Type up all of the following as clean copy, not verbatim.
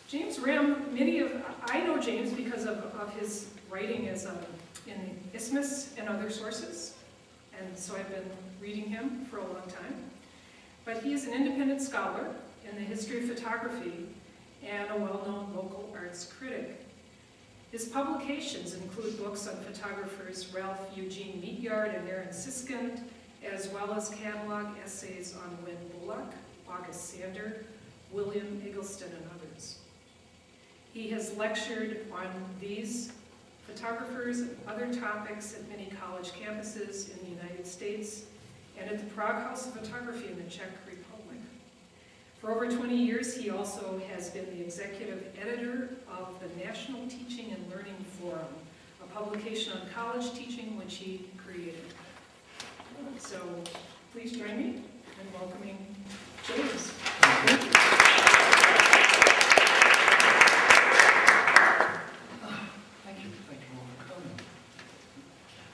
James Rhem, I know James because of his writing as in Isthmus and other sources, and so I've been reading him for a long time. But he is an independent scholar in the history of photography and a well-known local arts critic. His publications include books on photographers Ralph Eugene Meatyard and Aaron Siskind, as well as catalog essays on Wynne Bullock, August Sander, William Eggleston, and others. He has lectured on these photographers and other topics at many college campuses in the United States and at the Prague House of Photography in the Czech Republic. For over 20 years, he also has been the executive editor of the National Teaching and Learning Forum, a publication on college teaching which he created. So please join me in welcoming James. Thank you all for coming.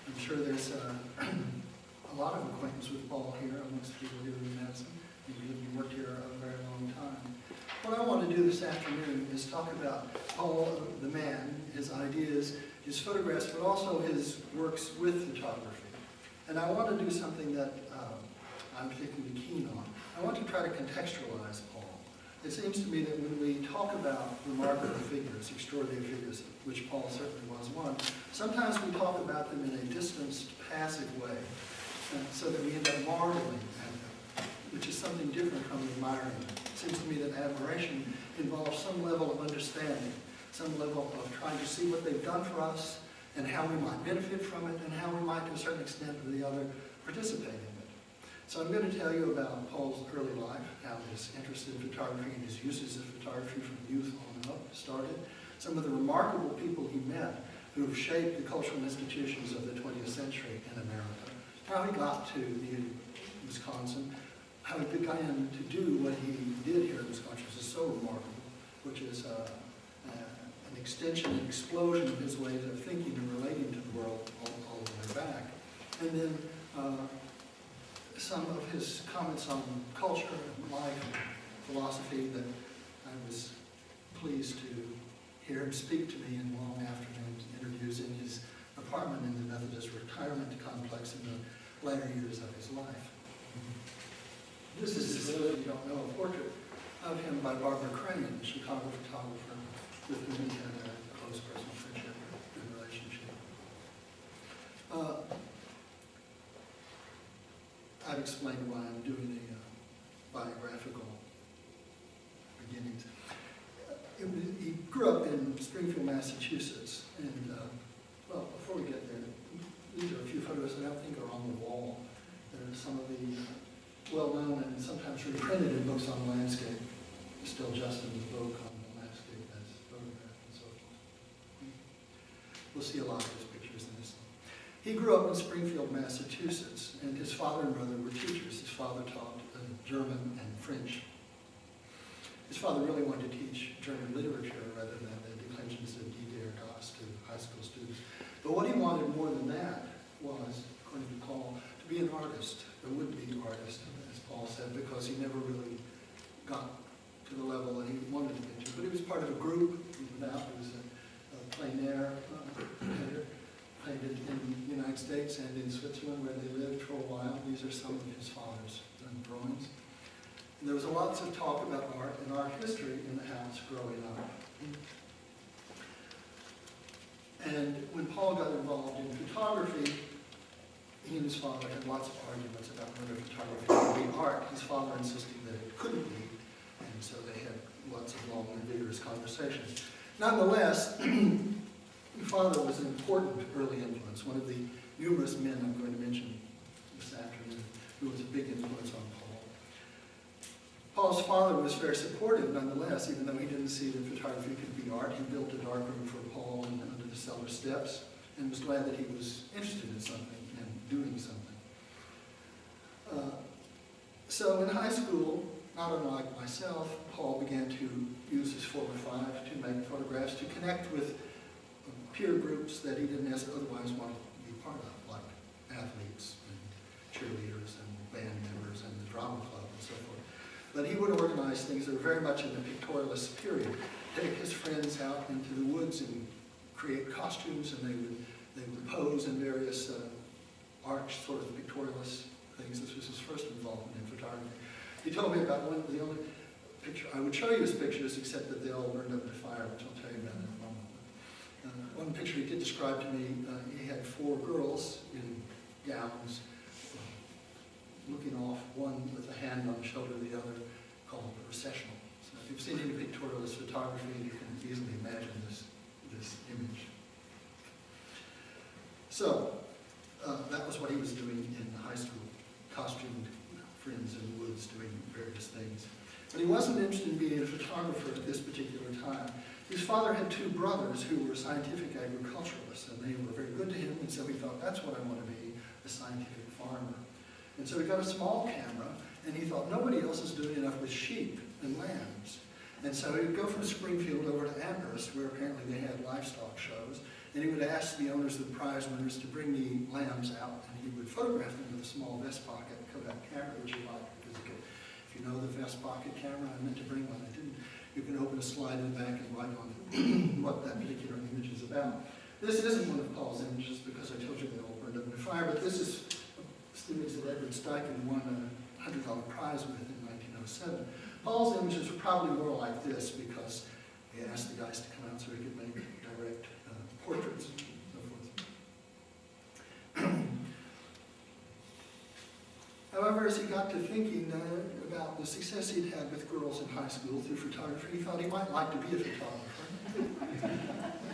I'm sure there's a lot of acquaintance with Paul here amongst people here in Madison. You've worked here a very long time. What I want to do this afternoon is talk about Paul, the man, his ideas, his photographs, but also his works with photography. And I want to do something that I'm particularly keen on. I want to try to contextualize Paul. It seems to me that when we talk about remarkable figures, extraordinary figures, which Paul certainly was one, sometimes we talk about them in a distanced, passive way, so that we end up marveling at them, which is something different from admiring them. It seems to me that admiration involves some level of understanding, some level of trying to see what they've done for us, and how we might benefit from it, and how we might, to a certain extent or the other, participate in it. So I'm going to tell you about Paul's early life, how his interest in photography and his uses of photography from youth on up started, some of the remarkable people he met who have shaped the cultural institutions of the 20th century in America, how he got to Wisconsin, how he began to do what he did here in Wisconsin, which is so remarkable, which is an extension, an explosion of his ways of thinking and relating to the world all the way back. And then some of his comments on culture and life and philosophy that I was pleased to hear him speak to me in long afternoon interviews in his apartment in the Methodist retirement complex in the latter years of his life. This is, if you don't know, a portrait of him by Barbara Crane, a Chicago photographer with whom he had a close personal friendship and relationship. I've explained why I'm doing a biographical beginnings. He grew up in Springfield, Massachusetts, and well, before we get there, these are a few photos that I don't think are on the wall. They're some of the well-known and sometimes reprinted in books on landscape. Still Justin's book on the landscape as photographed and so forth. We'll see a lot of his pictures in this. He grew up in Springfield, Massachusetts, and his father and brother were teachers. His father taught German and French. His father really wanted to teach German literature rather than the declensions of Didier Das to high school students. But what he wanted more than that was, according to Paul, to be an artist, a would-be artist, as Paul said, because he never really got to the level that he wanted to get to. But he was part of a group. He was a plein air painter, painted in the United States and in Switzerland, where they lived for a while. These are some of his father's drawings. And there was lots of talk about art and art history in the house growing up. And when Paul got involved in photography, he and his father had lots of arguments about whether photography could be art. His father insisted that it couldn't be, and so they had lots of long and vigorous conversations. Nonetheless, my father was an important early influence, one of the numerous men I'm going to mention this afternoon, who was a big influence on Paul. Paul's father was very supportive nonetheless, even though he didn't see that photography could be art. He built a darkroom for Paul under the cellar steps and was glad that he was interested in something and doing something. So in high school, not unlike myself, Paul began to use his 4x5 to make photographs, to connect with peer groups that he didn't otherwise want to be part of, like athletes and cheerleaders and band members and the drama club and so forth. But he would organize things that were very much in the pictorialist period. Take his friends out into the woods and create costumes, and they would pose in various arch sort of pictorialist things. This was his first involvement in photography. He told me about the only picture, I would show you his pictures, except that they all burned up in a fire, which I'll tell you about in a moment. One picture he did describe to me, he had 4 girls in gowns, looking off, one with a hand on the shoulder of the other, called a recessional. So if you've seen any pictorialist photography, you can easily imagine this image. So, that was what he was doing in high school, costumed friends in the woods doing various things. But he wasn't interested in being a photographer at this particular time. His father had 2 brothers who were scientific agriculturalists, and they were very good to him, and so he thought, that's what I want to be, a scientific farmer. And so he got a small camera, and he thought, nobody else is doing enough with sheep and lambs. And so he would go from Springfield over to Amherst, where apparently they had livestock shows, and he would ask the owners of the prize winners to bring the lambs out, and he would photograph them with a small vest pocket Kodak camera, which he liked, because he could, if you know the vest pocket camera, I meant to bring one, I didn't, you can open a slide in the back and write on what that particular image is about. This isn't one of Paul's images, because I told you they all burned up in a fire, but this is the image that Edward Steichen won a $100 prize with in 1907. Paul's images were probably more like this, because he asked the guys to come out so he could make direct portraits and so forth. However, as he got to thinking about the success he'd had with girls in high school through photography, he thought he might like to be a photographer.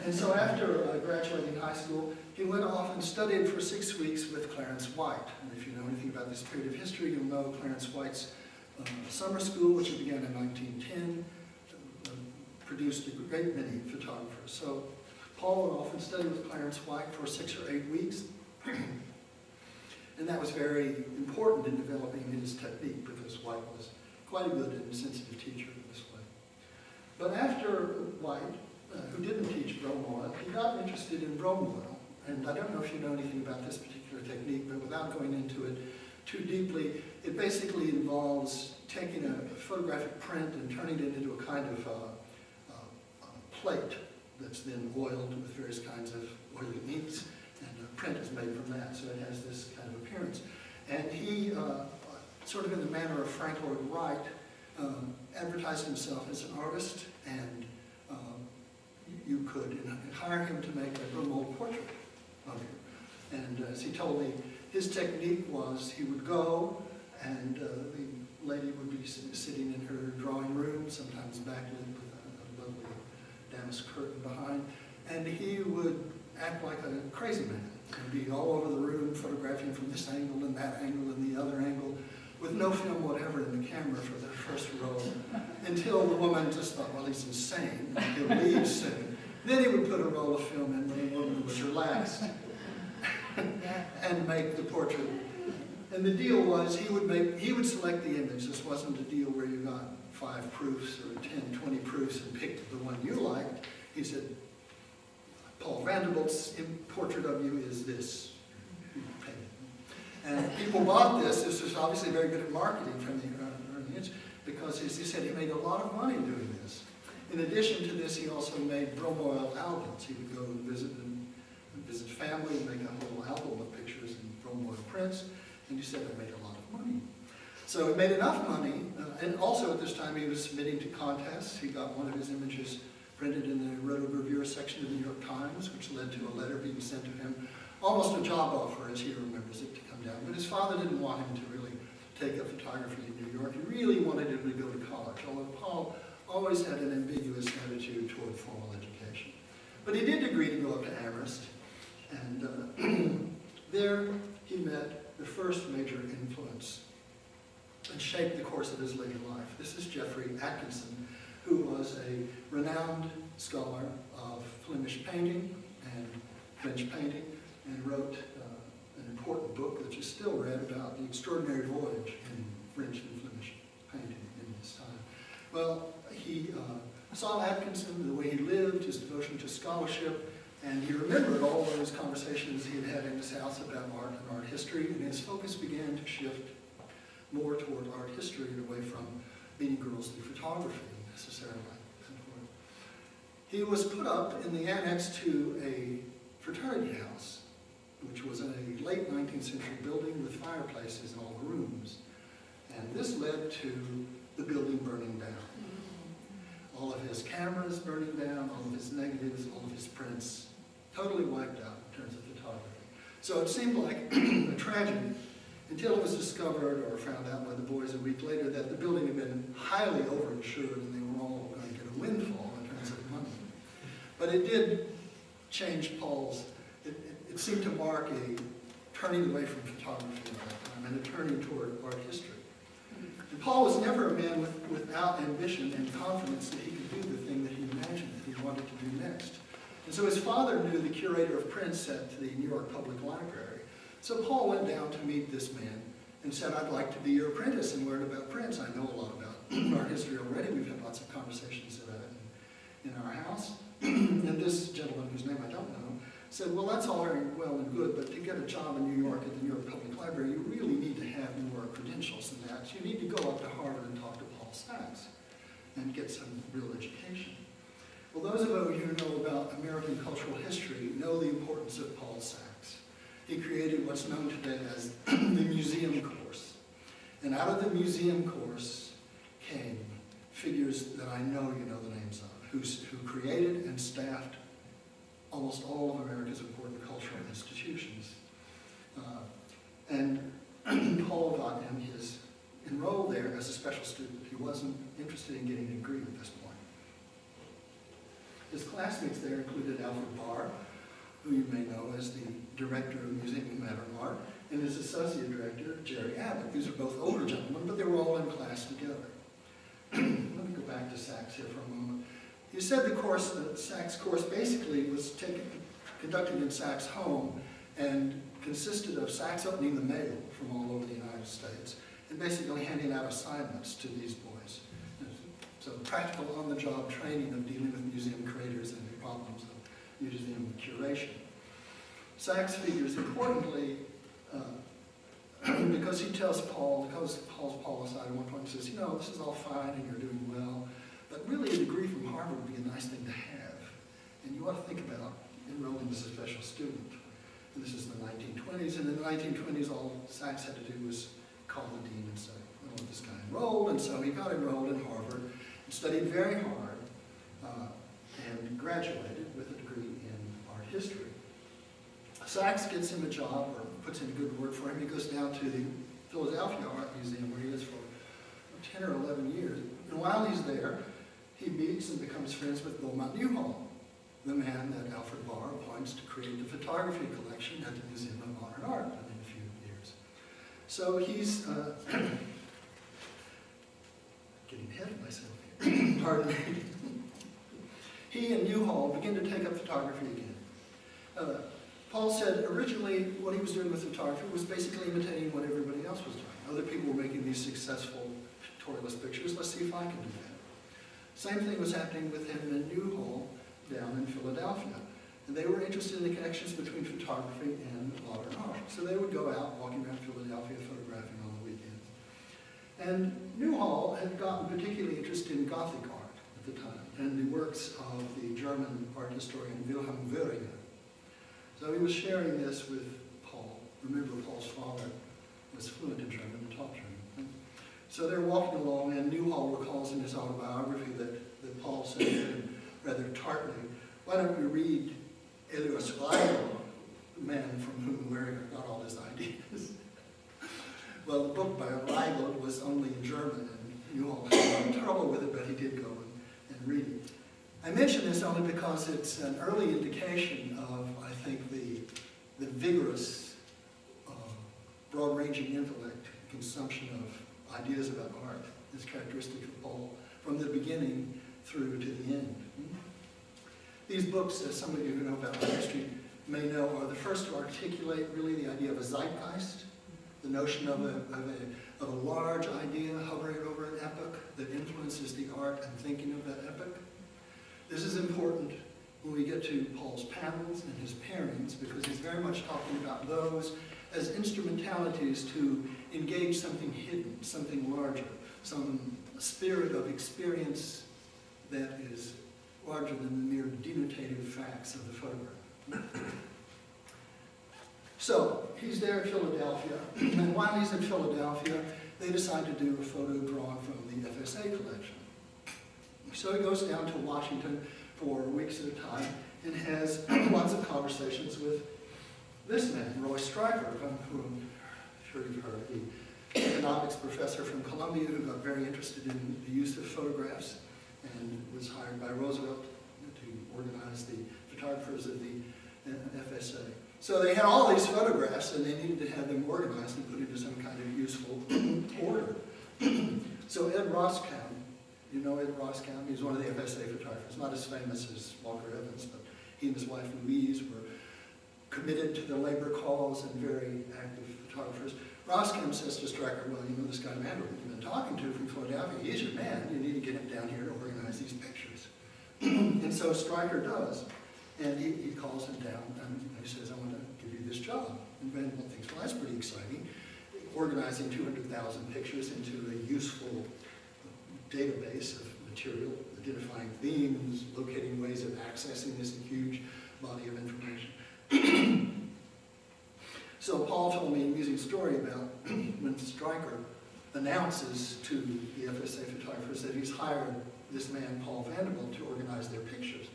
And so after graduating high school, he went off and studied for 6 weeks with Clarence White. And if you know anything about this period of history, you'll know Clarence White's summer school, which began in 1910, produced a great many photographers. So Paul went off and studied with Clarence White for 6 or 8 weeks. And that was very important in developing his technique, because White was quite a good and sensitive teacher in this way. But after White, who didn't teach brome oil, he got interested in brome oil. And I don't know if you know anything about this particular technique, but without going into it too deeply, it basically involves taking a photographic print and turning it into a kind of plate that's then oiled with various kinds of oily inks, and a print is made from that, so it has this kind of appearance. And he, sort of in the manner of Frank Lloyd Wright, advertised himself as an artist, and you could hire him to make a brome oil portrait of you. And as he told me, his technique was he would go, and the lady would be sitting in her drawing room, sometimes backlit with a lovely damask curtain behind, and he would act like a crazy man and be all over the room, photographing from this angle and that angle and the other angle, with no film whatever in the camera for the first row, until the woman just thought, well, he's insane, he'll leave soon. Then he would put a roll of film in when the woman was relaxed and make the portrait. And the deal was he would select the image. This wasn't a deal where you got 5 proofs or 10, 20 proofs and picked the one you liked. He said, Paul Vanderbilt's portrait of you is this. And people bought this. This was obviously very good at marketing from the early years, because, as he said, he made a lot of money doing this. In addition to this, he also made brome oil albums. He would go and visit family and make a little album of pictures and brome oil prints. And he said, I made a lot of money. So he made enough money, and also at this time he was submitting to contests. He got one of his images printed in the rotogravure section of the New York Times, which led to a letter being sent to him, almost a job offer, as he remembers it, to come down. But his father didn't want him to really take up photography in New York. He really wanted him to go to college, although Paul always had an ambiguous attitude toward formal education. But he did agree to go up to Amherst, and there he met the first major influence and shaped the course of his later life. This is Geoffrey Atkinson, who was a renowned scholar of Flemish painting and French painting, and wrote an important book which is still read about the extraordinary voyage in French and Flemish painting in his time. Well, he saw Atkinson, the way he lived, his devotion to scholarship, and he remembered all those conversations he had in his house about art and art history, and his focus began to shift more toward art history and away from meeting girls through photography necessarily. He was put up in the annex to a fraternity house, which was in a late 19th century building with fireplaces in all the rooms. And this led to the building burning down. All of his cameras burning down, all of his negatives, all of his prints, totally wiped out in terms of photography. So it seemed like a tragedy until it was discovered or found out by the boys a week later that the building had been highly overinsured and they were all going to get a windfall in terms of money. But it did change Paul's, it seemed to mark a turning away from photography at that time and a turning toward art history. And Paul was never a man without ambition and confidence that he could do the thing that he imagined that he wanted to do next. And so his father knew the curator of prints at the New York Public Library. So Paul went down to meet this man and said, I'd like to be your apprentice and learn about prints. I know a lot about art history already. We've had lots of conversations about it in our house. And this gentleman, whose name I don't know, said, well, that's all very well and good, but to get a job in New York at the New York Public Library, you really need to have more credentials than that. You need to go up to Harvard and talk to Paul Sachs and get some real education. Well, those of you who know about American cultural history know the importance of Paul Sachs. He created what's known today as the museum course. And out of the museum course came figures that I know you know the names of, who created and staffed almost all of America's important cultural institutions. And Paul got him enrolled there as a special student. He wasn't interested in getting a degree at this point. His classmates there included Alfred Barr, who you may know as the director of Museum of Modern Art, and his associate director, Jerry Abbott. These are both older gentlemen, but they were all in class together. Let me go back to Sachs here for a moment. You said the Sachs course basically was conducted in Sachs' home and consisted of Sachs opening the mail from all over the United States and basically handing out assignments to these boys. So practical on-the-job training of dealing with museum curators and the problems of museum curation. Sachs figures importantly because he tells Paul, because calls Paul aside at one point and says, you know, this is all fine and you're doing well, but really a degree from Harvard would be a nice thing to have. And you ought to think about enrolling as a special student. And this is in the 1920s, and in the 1920s all Sachs had to do was call the dean and say, I want this guy enrolled, and so he got enrolled in Harvard and studied very hard and graduated with a degree in art history. Sachs gets him a job, or puts in a good word for him. He goes down to the Philadelphia Art Museum where he is for 10 or 11 years. And while he's there, he meets and becomes friends with Beaumont Newhall, the man that Alfred Barr appoints to create the photography collection at the Museum of Modern Art in a few years. So he's getting ahead of myself here. Pardon me. He and Newhall begin to take up photography again. Paul said originally what he was doing with photography was basically imitating what everybody else was doing. Other people were making these successful pictorialist pictures. Let's see if I can do that. Same thing was happening with him and Newhall down in Philadelphia. And they were interested in the connections between photography and modern art. So they would go out walking around Philadelphia photographing on the weekends. And Newhall had gotten particularly interested in Gothic art at the time and the works of the German art historian Wilhelm Wöhringer. So he was sharing this with Paul. Remember, Paul's father was fluent in German and taught German. So they're walking along, and Newhall recalls in his autobiography that Paul said to him rather tartly, why don't we read Elias Weigel, the man from whom Wöhringer got all his ideas? Well, the book by Weigel was only in German, and Newhall had a lot of trouble with it, but he did go and read it. I mention this only because it's an early indication of, I think, the vigorous, broad-ranging intellect, consumption of ideas about art is characteristic of Paul from the beginning through to the end. These books, as some of you who know about art history may know, are the first to articulate really the idea of a zeitgeist, the notion of a large idea hovering over an epoch that influences the art and thinking of that epoch. This is important when we get to Paul's panels and his pairings, because he's very much talking about those as instrumentalities to engage something hidden, something larger, some spirit of experience that is larger than the mere denotative facts of the photograph. So, he's there in Philadelphia, and while he's in Philadelphia, they decide to do a photo drawn from the FSA collection. So he goes down to Washington for weeks at a time and has lots of conversations with this man, Roy Stryker, who I'm sure you've heard, the economics professor from Columbia who got very interested in the use of photographs and was hired by Roosevelt to organize the photographers of the FSA. So they had all these photographs and they needed to have them organized and put into some kind of useful order. So Ed Roscoe, you know Ed Roscoe? He's one of the FSA photographers, not as famous as Walker Evans, but he and his wife Louise were committed to the labor cause and very active photographers. Roscoe says to Stryker, well, you know this guy Vanderbilt you've been talking to from Philadelphia, he's your man, you need to get him down here to organize these pictures. And so Stryker does, and he calls him down and he says, I want to give you this job. And Vanderbilt thinks, well, that's pretty exciting. Organizing 200,000 pictures into a useful database of material, identifying themes, locating ways of accessing this huge body of information. So Paul told me an amusing story about when Stryker announces to the FSA photographers that he's hired this man, Paul Vanderbilt, to organize their pictures.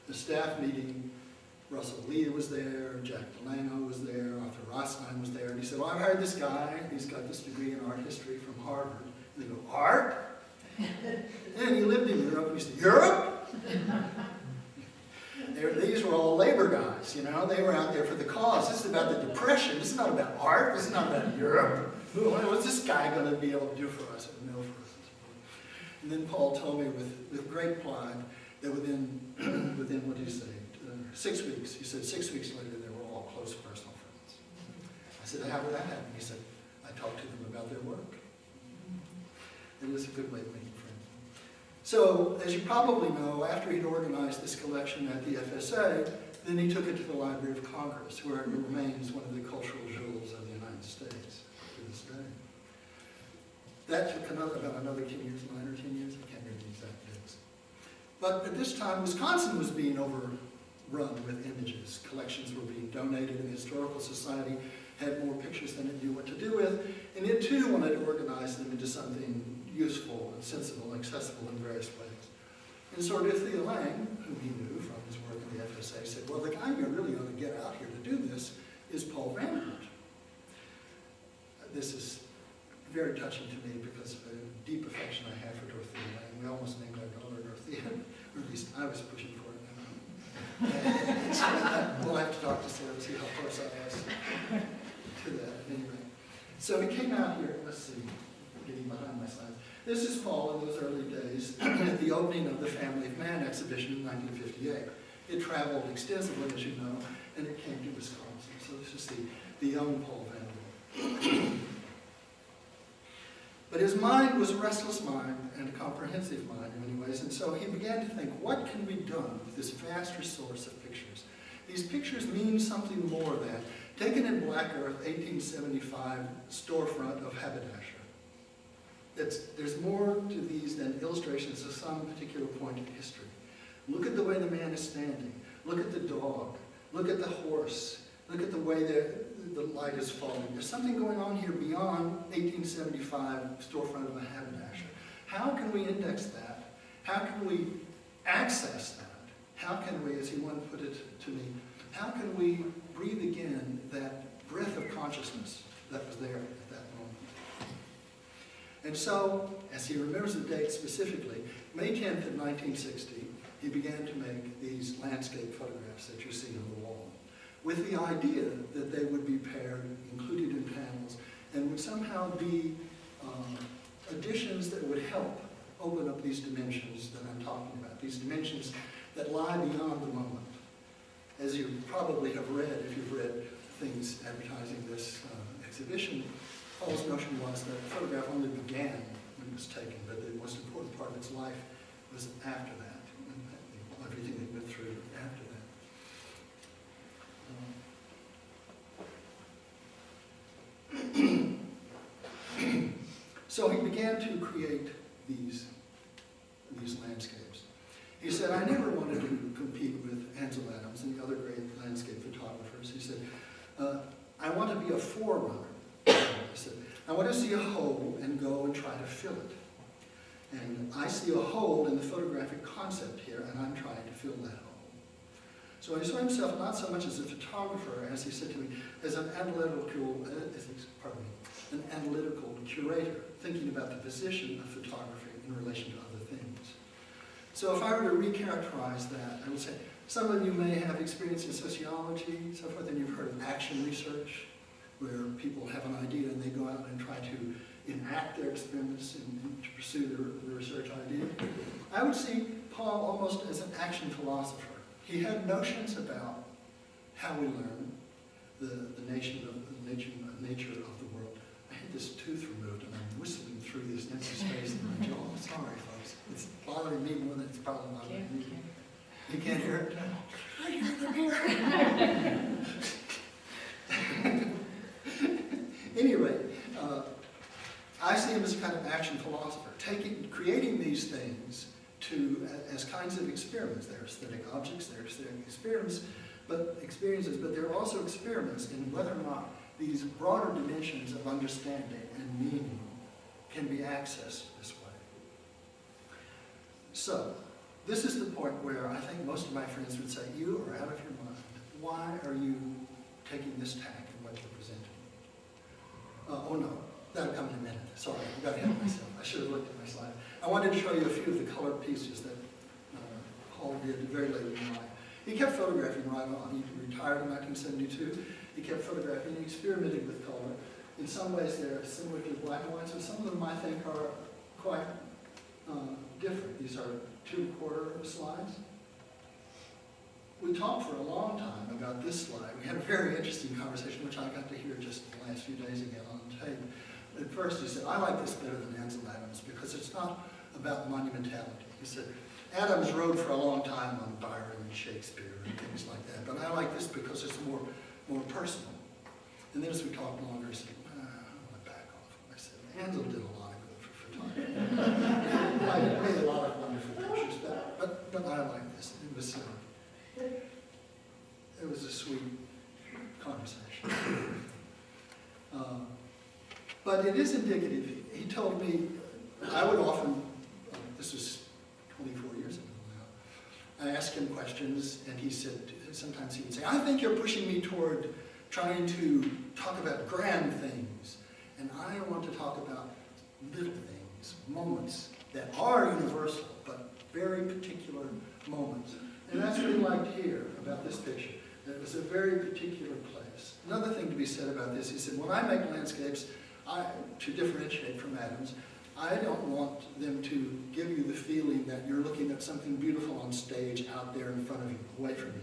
The staff meeting, Russell Lee was there, Jack Delano was there, Arthur Rothstein was there, and he said, well, I hired this guy, he's got this degree in art history from Harvard. And they go, art? And he lived in Europe, and he said, Europe? These were all labor guys, you know, they were out there for the cause. This is about the Depression, this is not about art, this is not about Europe. What's this guy going to be able to do for us and know for us? And then Paul told me with great pride that within what did he say, 6 weeks, he said 6 weeks later they were all close personal friends. I said, how did that happen? He said, I talked to them about their work. It was a good way of making friends. So, as you probably know, after he'd organized this collection at the FSA, then he took it to the Library of Congress, where it remains one of the cultural jewels of the United States to this day. That took about another 10 years, 9 or 10 years, I can't remember the exact dates. But at this time, Wisconsin was being overrun with images. Collections were being donated, and the Historical Society had more pictures than it knew what to do with, and it too wanted to organize them into something useful and sensible and accessible in various ways. And so Dorothea Lange, whom he knew from his work in the FSA, said, well, the guy you really ought to get out here to do this is Paul Vanderbilt. This is very touching to me because of a deep affection I have for Dorothea Lange. We almost named our daughter Dorothea, or at least I was pushing for it. We'll have to talk to Sarah to see how close I was to that. Anyway, so he came out here, let's see, getting behind my slides. This is Paul in those early days at the opening of the Family of Man exhibition in 1958. It traveled extensively, as you know, and it came to Wisconsin. So this is the young Paul Vanderbilt. But his mind was a restless mind and a comprehensive mind in many ways, and so he began to think, what can be done with this vast resource of pictures? These pictures mean something more than, taken in Black Earth, 1875 storefront of haberdasher. There's more to these than illustrations of some particular point in history. Look at the way the man is standing. Look at the dog. Look at the horse. Look at the way the light is falling. There's something going on here beyond 1875 storefront of a haberdasher. How can we index that? How can we access that? How can we, as he once put it to me, how can we breathe again that breath of consciousness that was there at that moment? And so, as he remembers the date specifically, May 10th of 1960, he began to make these landscape photographs that you see on the wall, with the idea that they would be paired, included in panels, and would somehow be additions that would help open up these dimensions that I'm talking about, these dimensions that lie beyond the moment. As you probably have read, if you've read things advertising this exhibition, Paul's notion was that the photograph only began when it was taken, but the most important part of its life was after that, everything it went through after that. So he began to create these landscapes. He said, I never wanted to compete with Ansel Adams and the other great landscape photographers. He said, I want to be a forerunner. He said, I want to see a hole and go and try to fill it. And I see a hole in the photographic concept here, and I'm trying to fill that hole. So he saw himself not so much as a photographer, as he said to me, as an analytical curator, thinking about the position of photography in relation to other things. So if I were to recharacterize that, I would say, some of you may have experience in sociology, so forth, and you've heard of action research, where people have an idea and they go out and try to enact their experiments and to pursue the research idea. I would see Paul almost as an action philosopher. He had notions about how we learn, the nature of the world. I had this tooth removed and I'm whistling through this empty space in my jaw. Sorry, folks. It's bothering me more than it's probably bothering you. You can't hear it? I hear it. Any rate, I see him as a kind of action philosopher, creating these things as kinds of experiments. They're aesthetic objects, they're aesthetic experiences, but they're also experiments in whether or not these broader dimensions of understanding and meaning can be accessed this way. So, this is the point where I think most of my friends would say, you are out of your mind. Why are you taking this tack in what you're presenting? Oh no, that'll come in a minute. Sorry, I got ahead of myself. I should have looked at my slide. I wanted to show you a few of the colored pieces that Paul did very late in life. He kept photographing right on. He retired in 1972. He kept photographing. He experimented with color. In some ways, they're similar to black and white, so some of them I think are quite different. These are 2¼ slides. We talked for a long time about this slide. We had a very interesting conversation, which I got to hear just the last few days again on tape. At first he said, I like this better than Ansel Adams because it's not about monumentality. He said, Adams wrote for a long time on Byron and Shakespeare and things like that, but I like this because it's more personal. And then as we talked longer, he said, I'm going to back off. I said, Ansel did a lot of good for photography. I made a lot of wonderful pictures, but I like this. It was a sweet conversation. But it is indicative. He told me, I would often, this was 24 years ago now, I asked him questions and he said, sometimes he would say, I think you're pushing me toward trying to talk about grand things. And I want to talk about little things, moments that are universal, but very particular moments. And that's what he liked here about this picture. It was a very particular place. Another thing to be said about this, he said, when I make landscapes, to differentiate from Adams, I don't want them to give you the feeling that you're looking at something beautiful on stage out there in front of you, away from you.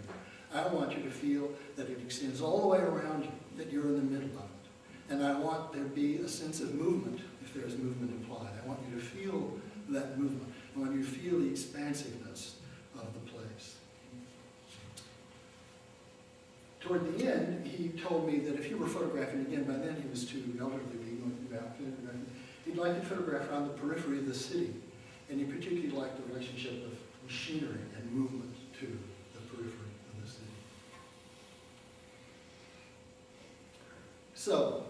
I want you to feel that it extends all the way around you, that you're in the middle of it. And I want there to be a sense of movement, if there's movement implied. I want you to feel that movement. I want you to feel the expansiveness of the place. Toward the end, he told me that if he were photographing again, by then he was too elderly to be going about photographing. He'd like to photograph around the periphery of the city, and he particularly liked the relationship of machinery and movement to the periphery of the city. So,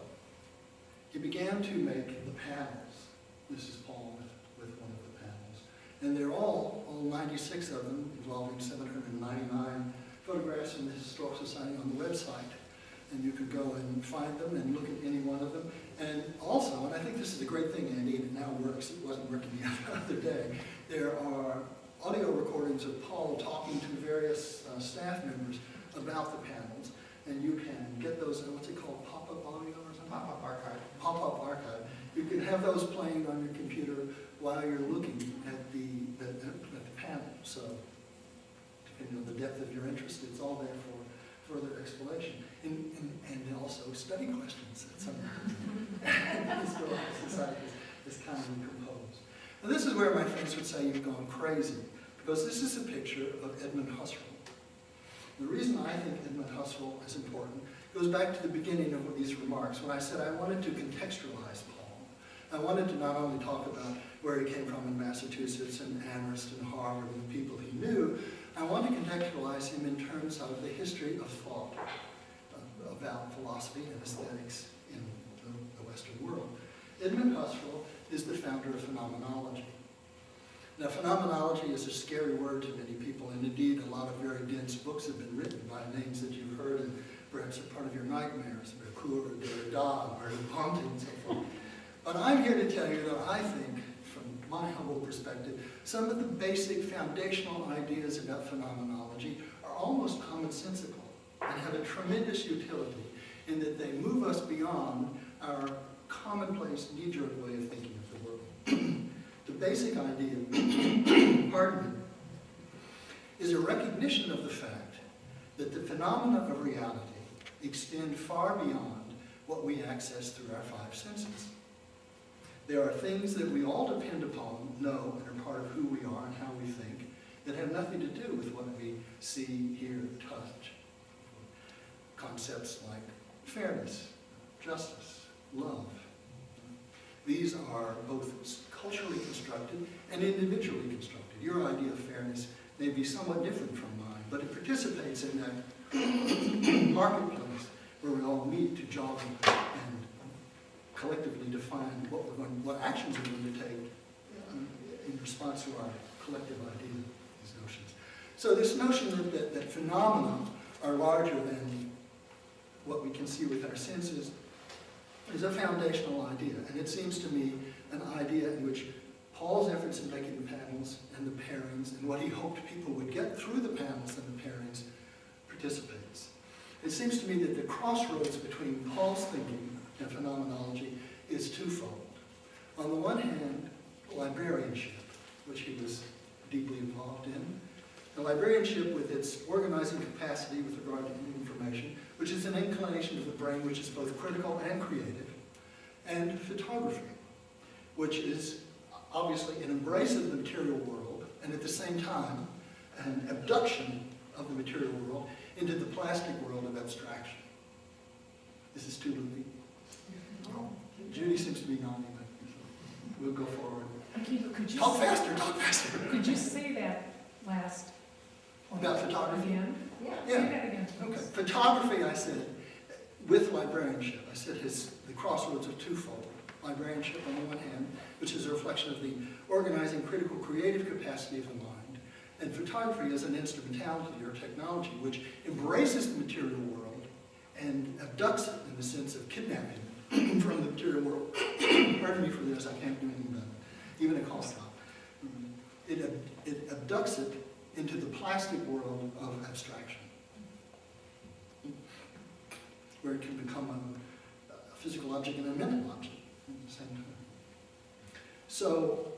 he began to make the panels. This is Paul with one of the panels. And they're all 96 of them, involving 799 photographs from the Historical Society on the website. And you could go and find them and look at any one of them. And also, and I think this is a great thing, Andy, and it now works, it wasn't working the other day, there are audio recordings of Paul talking to various staff members about the panels. And you can get those, what's it called, pop-up audio or something? Pop-up archive. Pop-up archive. You can have those playing on your computer while you're looking at the panel. So, depending on the depth of your interest, it's all there for further exploration. And also study questions that some Historical Society is kindly composed. Now this is where my friends would say you've gone crazy, because this is a picture of Edmund Husserl. The reason I think Edmund Husserl is important goes back to the beginning of these remarks, when I said I wanted to contextualize Paul, I wanted to not only talk about where he came from in Massachusetts and Amherst and Harvard and the people he knew, I want to contextualize him in terms of the history of thought about philosophy and aesthetics in the Western world. Edmund Husserl is the founder of phenomenology. Now, phenomenology is a scary word to many people, and indeed a lot of very dense books have been written by names that you've heard and perhaps are part of your nightmares, Mercoeur, Derrida, Merleau-Ponty, and so forth. But I'm here to tell you that I think, from my humble perspective, some of the basic foundational ideas about phenomenology are almost commonsensical and have a tremendous utility in that they move us beyond our commonplace, knee-jerk way of thinking of the world. The basic idea, pardon me, is a recognition of the fact that the phenomena of reality extend far beyond what we access through our five senses. There are things that we all depend upon, know, and are part of who we are and how we think, that have nothing to do with what we see, hear, touch. Concepts like fairness, justice, love. These are both culturally constructed and individually constructed. Your idea of fairness may be somewhat different from mine, but it participates in that marketplace where we all meet to jog and collectively define what actions we're going to take in response to our collective idea, these notions. So this notion that phenomena are larger than what we can see with our senses is a foundational idea, and it seems to me an idea in which Paul's efforts in making the panels and the pairings and what he hoped people would get through the panels and the pairings participates. It seems to me that the crossroads between Paul's thinking and phenomenology is twofold. On the one hand, librarianship, which he was deeply involved in, the librarianship with its organizing capacity with regard to information, which is an inclination of the brain which is both critical and creative, and photography, which is obviously an embrace of the material world, and at the same time, an abduction of the material world into the plastic world of abstraction. This is too loopy. Judy seems to be nodding, but we'll go forward. Could you Talk faster. Could you say that last point About photography? again? Yeah. Say that again, please. Okay. Photography, I said, with librarianship, I said the crossroads are twofold. Librarianship on the one hand, which is a reflection of the organizing, critical, creative capacity of the mind, and photography as an instrumentality or technology which embraces the material world and abducts it in the sense of kidnapping from the material world. Pardon me for this, I can't do anything about it. Even a call stop. It abducts it into the plastic world of abstraction, where it can become a physical object and a mental object at the same time. So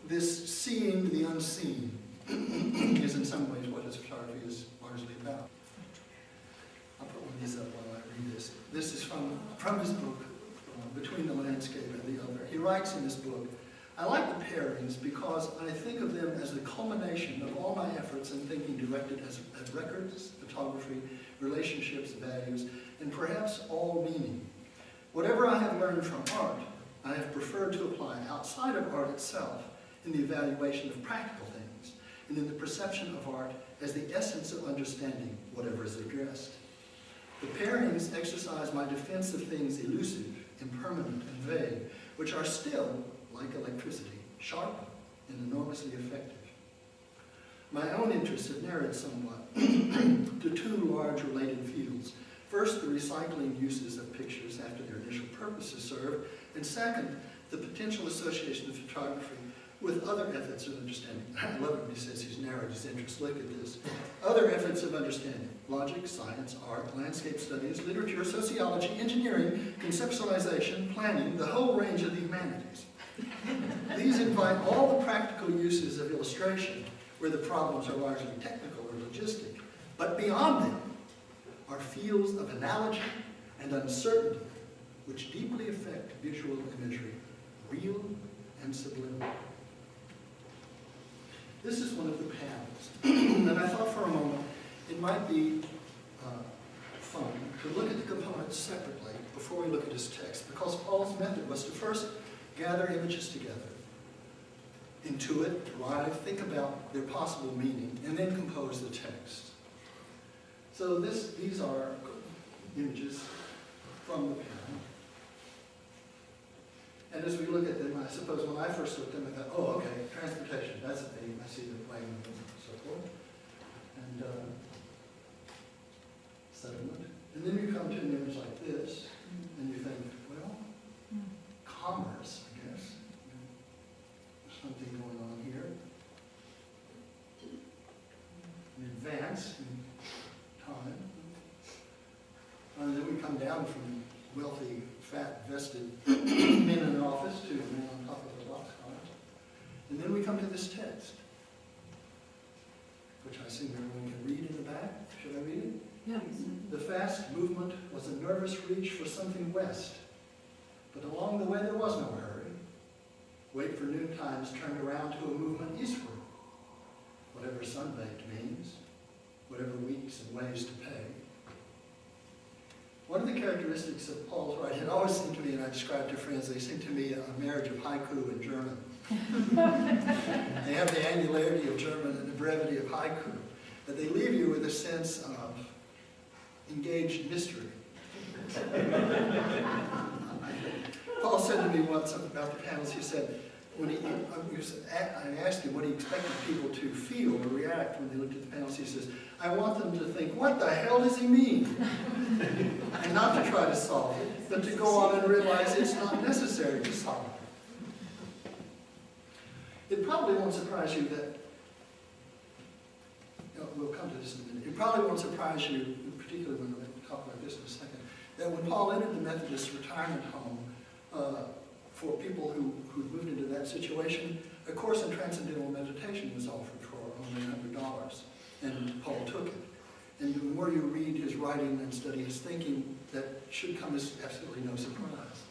this seeing the unseen is in some ways what his photography is largely about. I'll put one of these up while I read this. This is from his book, Between the Landscape and the Other. He writes in this book, I like the pairings because I think of them as the culmination of all my efforts in thinking directed at records, photography, relationships, values, and perhaps all meaning. Whatever I have learned from art, I have preferred to apply outside of art itself in the evaluation of practical things, and in the perception of art as the essence of understanding whatever is addressed. The pairings exercise my defense of things elusive, impermanent, and vague, which are still, like electricity, sharp and enormously effective. My own interests have narrowed somewhat to two large related fields. First, the recycling uses of pictures after their initial purpose is served, and second, the potential association of photography with other efforts of understanding. I love it when he says he's narrowed his interest. Look at this. Other efforts of understanding: logic, science, art, landscape studies, literature, sociology, engineering, conceptualization, planning, the whole range of the humanities. These invite all the practical uses of illustration, where the problems are largely technical or logistic. But beyond them are fields of analogy and uncertainty, which deeply affect visual imagery, real and subliminal. This is one of the panels, and I thought for a moment it might be fun to look at the components separately before we look at his text, because Paul's method was to first gather images together, intuit, derive, think about their possible meaning, and then compose the text. So these are images from the piano. And as we look at them, I suppose when I first looked at them, I thought, oh, okay, transportation, that's a theme. I see the plane and so forth. And settlement. And then you come to an image like this, and you think, well, commerce, I guess. There's something going on here. An advance in time. And then we come down from wealthy, fat, vested men in office to men on top of the boxcars. And then we come to this text, which I assume everyone can read in the back. Should I read it? Yeah. The fast movement was a nervous reach for something west, but along the way there was no hurry. Wait for noon times turned around to a movement eastward. Whatever sunbaked means, whatever weeks and ways to pay. One of the characteristics of Paul's writing, it always seemed to me, and I described to friends, they seem to me a marriage of haiku and German. They have the angularity of German and the brevity of haiku, but they leave you with a sense of engaged mystery. Paul said to me once about the panels, he said, I asked him what he expected people to feel or react when they looked at the panels. He says, I want them to think, what the hell does he mean? And not to try to solve it, but to go on and realize it's not necessary to solve it. It probably won't surprise you that, we'll come to this in a minute, it probably won't surprise you, particularly when we talk about this in a second, that when Paul entered the Methodist retirement home, for people who moved into that situation, a course in transcendental meditation was offered for only $100, and Paul took it. And the more you read his writing and study his thinking, that should come as absolutely no surprise.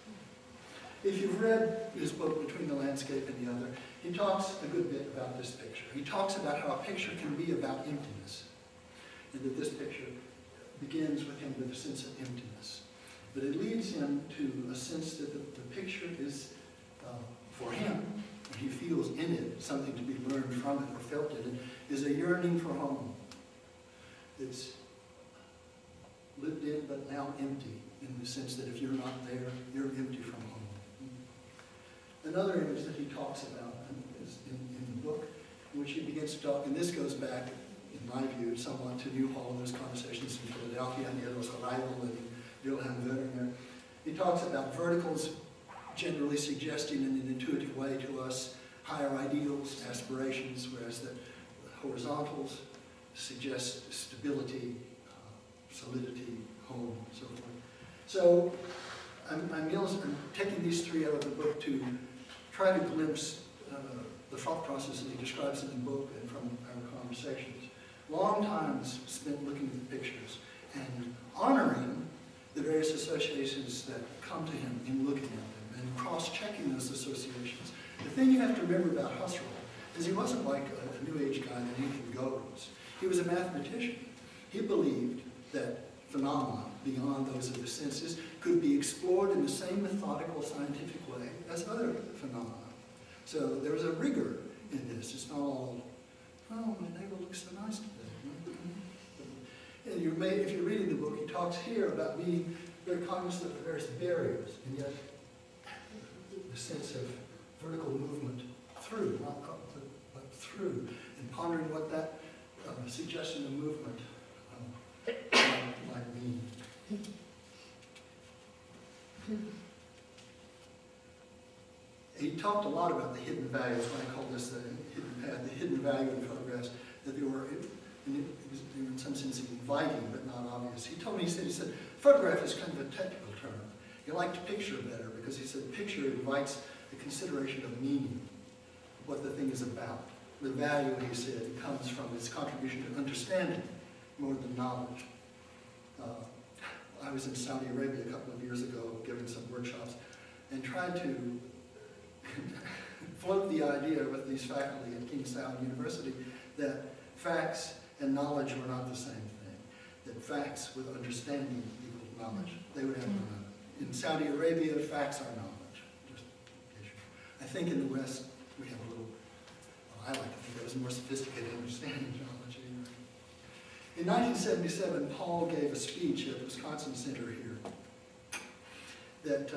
If you've read his book, Between the Landscape and the Other, he talks a good bit about this picture. He talks about how a picture can be about emptiness, and that this picture begins with him with a sense of emptiness. But it leads him to a sense that the picture is, for him, he feels in it something to be learned from it or felt in it, is a yearning for home. It's lived in but now empty, in the sense that if you're not there, you're empty from home. Another image that he talks about is in the book, in which he begins to talk, and this goes back, in my view, somewhat to Newhall and those conversations in Philadelphia, and the other was Arrival and Wilhelm Werner. He talks about verticals generally suggesting in an intuitive way to us higher ideals, aspirations, whereas the horizontals suggest stability, solidity, home, and so forth. So I'm taking these three out of the book to try to glimpse the thought process that he describes in the book and from our conversations. Long times spent looking at the pictures and honoring the various associations that come to him in looking at them and cross-checking those associations. The thing you have to remember about Husserl is he wasn't like a New Age guy that anything goes. He was a mathematician. He believed that phenomena beyond those of the senses could be explored in the same methodical, scientific way as other phenomena. So there's a rigor in this. It's not all, oh, my neighbor looks so nice today. And if you're reading the book, he talks here about being very cognizant of the various barriers, and yet the sense of vertical movement through, not up, but through, and pondering what that suggestion of movement might mean. He talked a lot about the hidden values, when I call this the hidden value in photographs, that they were in some sense inviting but not obvious. He told me, he said, photograph is kind of a technical term. He liked picture better because he said picture invites the consideration of meaning, what the thing is about. The value, he said, comes from its contribution to understanding more than knowledge. I was in Saudi Arabia a couple of years ago giving some workshops and tried to float the idea with these faculty at King Saud University that facts and knowledge were not the same thing. That facts with understanding equal knowledge. They would have in Saudi Arabia, facts are knowledge. Just in case you're I think in the West, we have a little, well, I like to think there was a more sophisticated understanding of geology. In 1977, Paul gave a speech at Wisconsin Center here that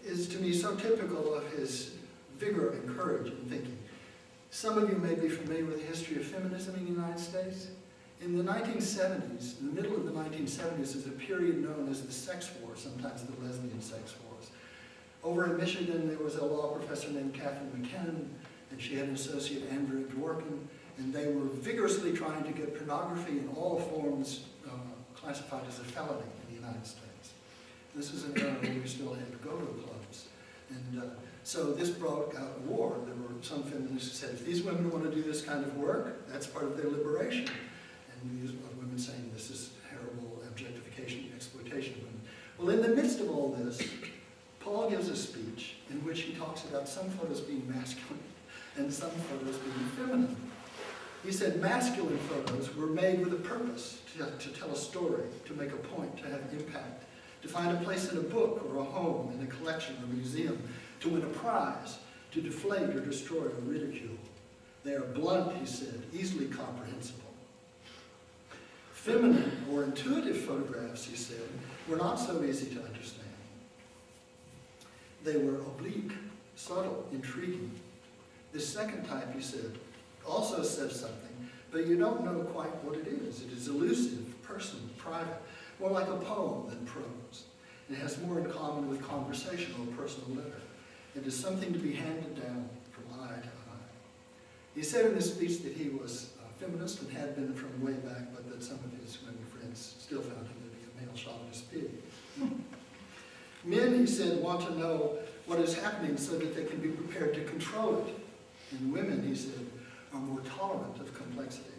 is to me so typical of his vigor and courage in thinking. Some of you may be familiar with the history of feminism in the United States. In the 1970s, in the middle of the 1970s, is a period known as the sex war, sometimes the lesbian sex wars. Over in Michigan, there was a law professor named Catherine McKinnon, and she had an associate, Andrew Dworkin, and they were vigorously trying to get pornography in all forms classified as a felony in the United States. This is an era where we still had go-to clubs. And so this brought out a war. There were some feminists who said, if these women want to do this kind of work, that's part of their liberation. And these women saying this is terrible objectification and exploitation of women. Well, in the midst of all this, Paul gives a speech in which he talks about some photos being masculine and some photos being feminine. He said masculine photos were made with a purpose, to tell a story, to make a point, to have impact, to find a place in a book or a home, in a collection or a museum, to win a prize, to deflate or destroy or ridicule. They are blunt, he said, easily comprehensible. Feminine or intuitive photographs, he said, were not so easy to understand. They were oblique, subtle, intriguing. This second type, he said, also says something, but you don't know quite what it is. It is elusive, personal, private, more like a poem than prose. It has more in common with conversation or personal letter. It is something to be handed down from eye to eye. He said in this speech that he was a feminist and had been from way back, but that some of his women friends still found him to be a male chauvinist pig. Men, he said, want to know what is happening so that they can be prepared to control it. And women, he said, are more tolerant of complexity.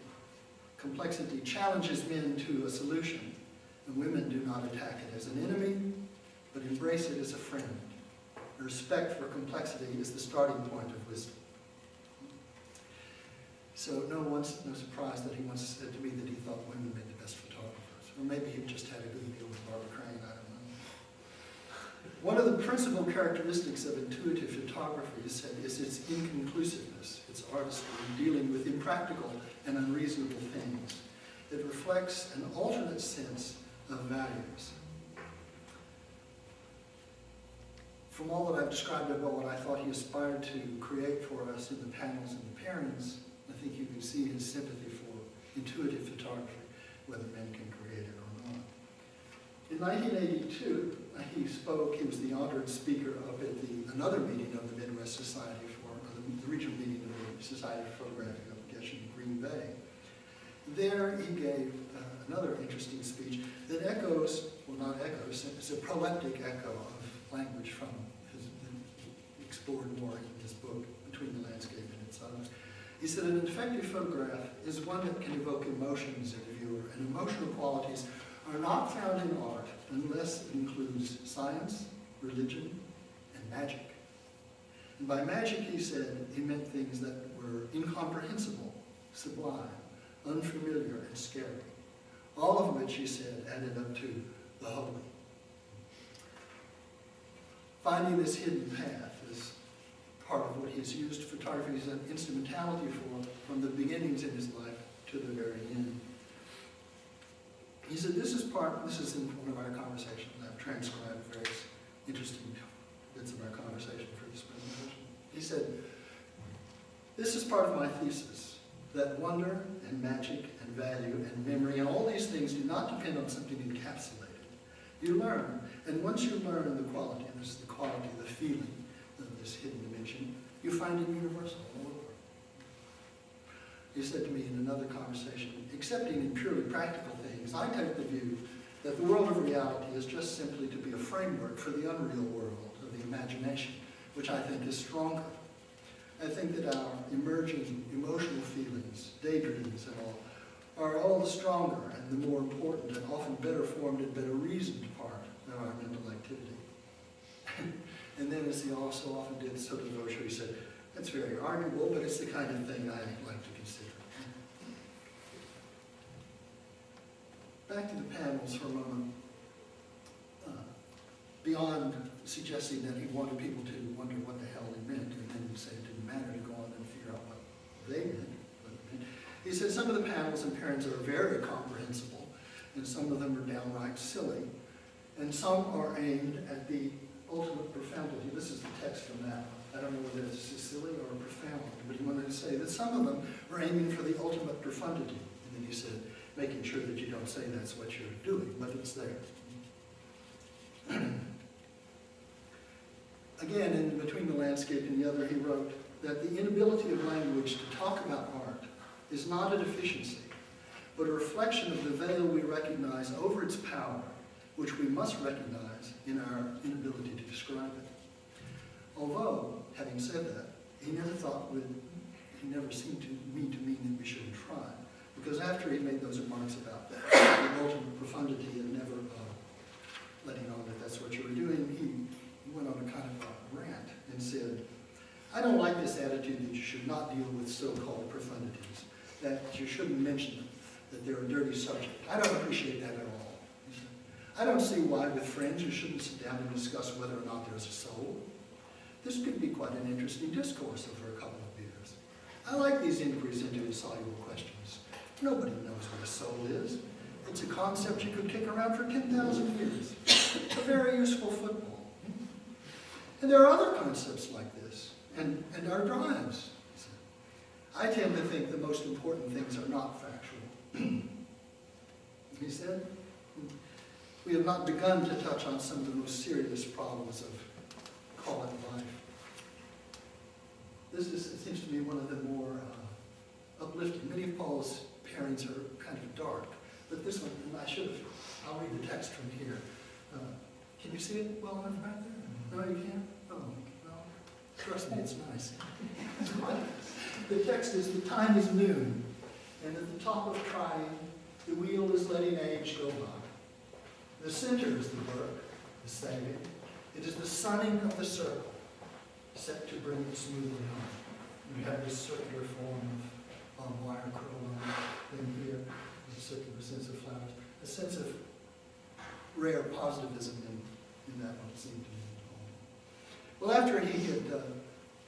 Complexity challenges men to a solution, and women do not attack it as an enemy, but embrace it as a friend. Respect for complexity is the starting point of wisdom. So no surprise that he once said to me that he thought women made the best photographers. Or maybe he just had a good deal with Barbara Crane, I don't know. One of the principal characteristics of intuitive photography, he said, is its inconclusiveness, its artistry in dealing with impractical and unreasonable things. It reflects an alternate sense of values. From all that I've described about what I thought he aspired to create for us in the panels and the pairings, I think you can see his sympathy for intuitive photography, whether men can create it or not. In 1982, he was the honored speaker up at another meeting of the Midwest Society the regional meeting of the Society for Photographic Publication in Green Bay. There he gave another interesting speech that echoes, well not echoes, it's a proleptic echo of language from explored more in his book, Between the Landscape and Its Others. He said an effective photograph is one that can evoke emotions in the viewer, and emotional qualities are not found in art unless it includes science, religion, and magic. And by magic, he said, he meant things that were incomprehensible, sublime, unfamiliar, and scary. All of which, he said, added up to the holy. Finding this hidden path is part of what he's used photography as an instrumentality for, from the beginnings in his life to the very end. He said, this is in one of our conversations. I've transcribed various interesting bits of our conversation for this presentation. He said, this is part of my thesis, that wonder and magic and value and memory and all these things do not depend on something encapsulated. You learn, and once you learn the quality, and this is the quality, the feeling of this hidden dimension, you find it universal all over. He said to me in another conversation, accepting in purely practical things, I take the view that the world of reality is just simply to be a framework for the unreal world of the imagination, which I think is stronger. I think that our emerging emotional feelings, daydreams and all, are all the stronger and the more important and often better formed and better reasoned part of our mental activity. And then, as he also often did, so to Overture, he said, that's very arguable, but it's the kind of thing I like to consider. Back to the panels for a moment. Beyond suggesting that he wanted people to wonder what the hell he meant, and then say it didn't matter to go on and figure out what they meant. He said some of the panels and pairings are very comprehensible, and some of them are downright silly, and some are aimed at the ultimate profundity. This is the text from that one. I don't know whether it's silly or profound, but he wanted to say that some of them are aiming for the ultimate profundity. And then he said, making sure that you don't say that's what you're doing, but it's there. Again, in Between the Landscape and the Other, he wrote that the inability of language to talk about art is not a deficiency, but a reflection of the veil we recognize over its power, which we must recognize in our inability to describe it. Although, having said that, he never seemed to mean that we shouldn't try, because after he made those remarks about the ultimate profundity and never letting on that that's what you were doing, he went on a kind of a rant and said, I don't like this attitude that you should not deal with so-called profundities, that you shouldn't mention them, that they're a dirty subject. I don't appreciate that at all. He said, I don't see why with friends you shouldn't sit down and discuss whether or not there's a soul. This could be quite an interesting discourse over a couple of beers. I like these inquiries into insoluble questions. Nobody knows what a soul is. It's a concept you could kick around for 10,000 years. A very useful football. And there are other concepts like this, and our drives. I tend to think the most important things are not factual. He said, we have not begun to touch on some of the most serious problems of call it life. This is, it seems to me, one of the more uplifting. Many of Paul's pairings are kind of dark, but this one, I'll read the text from here. Can you see it well enough right there? No, you can't? Oh, well, trust me, it's nice. The text is, the time is noon, and at the top of trying, the wheel is letting age go by. The center is the work, the saving. It is the sunning of the circle, set to bring it smoothly home. We have this circular form of wire curl thing here, a circular sense of flowers, a sense of rare positivism in that one, it seemed to me. Well, after he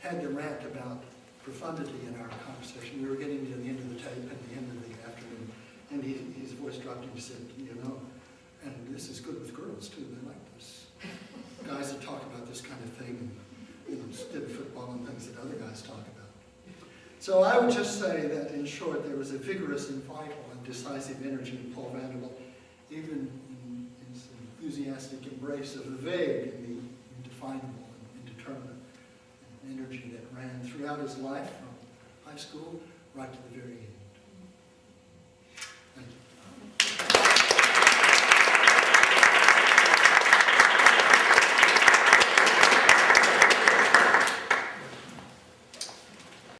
had the rant about profundity in our conversation, we were getting near the end of the tape at the end of the afternoon, and his voice dropped and he said, you know, and this is good with girls too, they like this. Guys that talk about this kind of thing, instead of football and things that other guys talk about. So I would just say that, in short, there was a vigorous and vital and decisive energy in Paul Vanderbilt, even in his enthusiastic embrace of the vague and the indefinable and indeterminate, an energy that ran throughout his life from high school right to the very end.